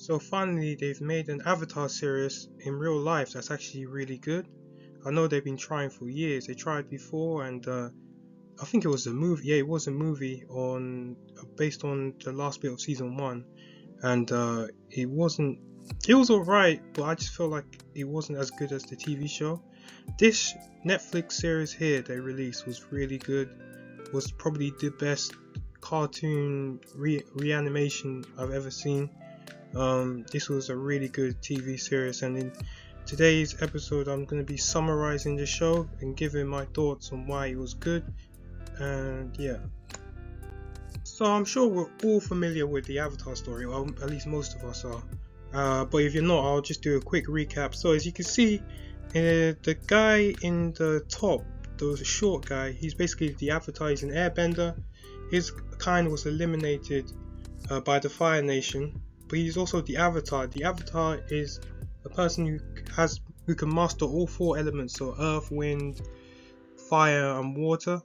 So finally, they've made an Avatar series in real life that's actually really good. I know they've been trying for years. They tried before, and I think it was a movie. Yeah, it was a movie on based on the last bit of season one, and it wasn't. It was alright, but I just felt like it wasn't as good as the TV show. This Netflix series here they released was really good. Was probably the best cartoon reanimation I've ever seen. This was a really good TV series, and in today's episode, I'm going to be summarizing the show and giving my thoughts on why it was good. And yeah, so I'm sure we're all familiar with the Avatar story, or at least most of us are. But if you're not, I'll just do a quick recap. So as you can see, the guy in the top, the short guy, he's basically the Avatar. He's an Airbender. His kind was eliminated by the Fire Nation, but he's also the Avatar. The Avatar is a person who can master all four elements, so earth, wind, fire, and water.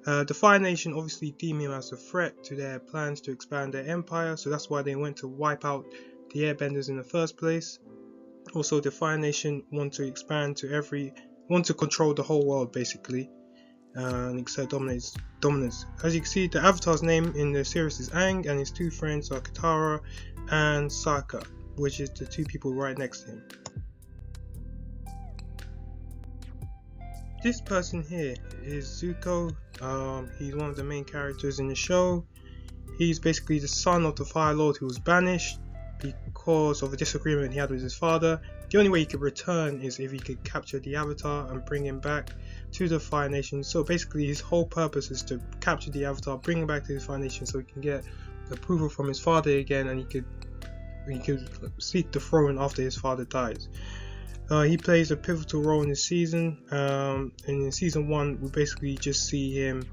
The Fire Nation obviously deem him as a threat to their plans to expand their empire, so that's why they went to wipe out the Airbenders in the first place. Also, the Fire Nation want to control the whole world basically, and exert dominance. As you can see, the Avatar's name in the series is Aang, and his two friends are Katara and Sokka, which is the two people right next to him. This person here is Zuko. He's one of the main characters in the show. He's basically the son of the Fire Lord who was banished because of a disagreement he had with his father. The only way he could return is if he could capture the Avatar and bring him back to the Fire Nation. So basically his whole purpose is to capture the Avatar, bring him back to the Fire Nation so he can get approval from his father again, and he could seek the throne after his father dies. He plays a pivotal role in this season. And in season 1, we basically just see him,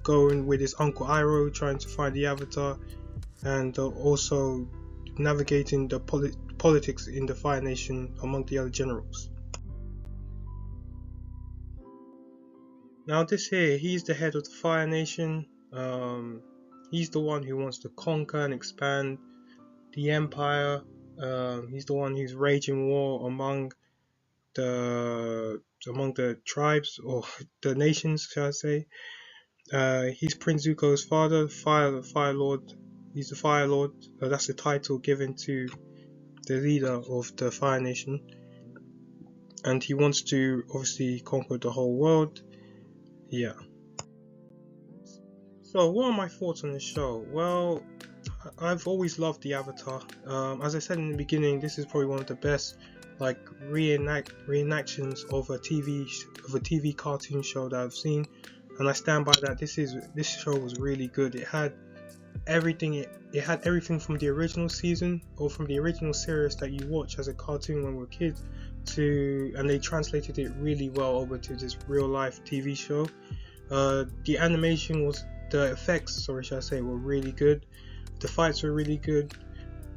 going with his uncle Iroh, trying to find the Avatar, and also navigating the politics in the Fire Nation among the other generals. Now this here, he's the head of the Fire Nation. He's the one who wants to conquer and expand the Empire. He's the one who's waging war among the tribes, or the nations, shall I say. He's Prince Zuko's father, Fire Lord. He's the Fire Lord. That's the title given to the leader of the Fire Nation, and he wants to obviously conquer the whole world. Yeah. So what are my thoughts on the show? Well, I've always loved the Avatar. As I said in the beginning, this is probably one of the best reenactions of a TV cartoon show that I've seen, and I stand by that. This show was really good. It had everything. It had everything from the original season, or from the original series that you watch as a cartoon when we were kids, and they translated it really well over to this real life TV show. The animation the effects, should I say, were really good. The fights were really good.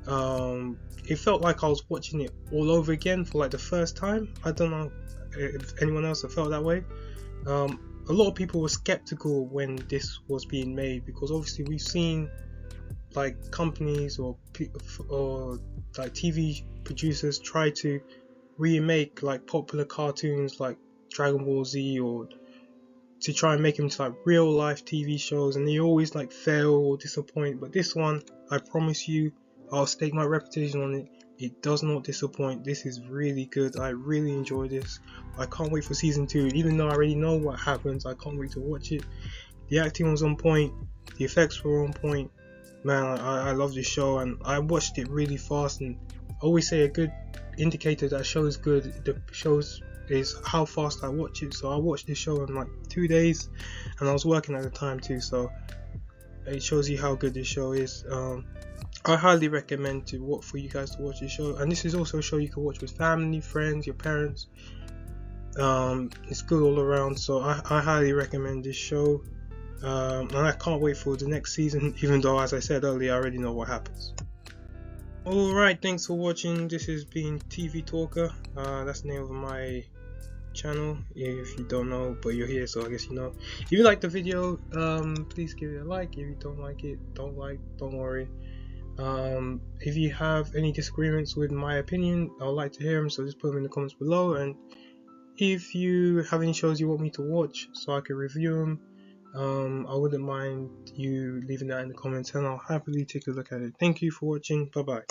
It felt like I was watching it all over again for the first time. I don't know if anyone else felt that way. A lot of people were skeptical when this was being made, because obviously we've seen companies or TV producers try to remake popular cartoons like Dragon Ball Z, or to try and make them to real life TV shows, and they always fail or disappoint. But this one, I promise you, I'll stake my reputation on it, it does not disappoint. This is really good. I really enjoy this. I can't wait for season 2, even though I already know what happens. I can't wait to watch it. The acting was on point, the effects were on point. Man, I love this show, and I watched it really fast. And I always say a good indicator that a show is good, is how fast I watch it. So I watched this show in 2 days, and I was working at the time too, so it shows you how good this show is. I highly recommend for you guys to watch this show, and this is also a show you can watch with family, friends, your parents. It's good all around, so I highly recommend this show, and I can't wait for the next season, even though, as I said earlier, I already know what happens. Alright, thanks for watching. This has been TV Talker. That's the name of my channel, if you don't know, but you're here, so I guess you know. If you like the video, please give it a like. If you don't like it, don't worry. If you have any disagreements with my opinion, I would like to hear them, so just put them in the comments below. And if you have any shows you want me to watch so I can review them, I wouldn't mind you leaving that in the comments, and I'll happily take a look at it. Thank you for watching. Bye bye.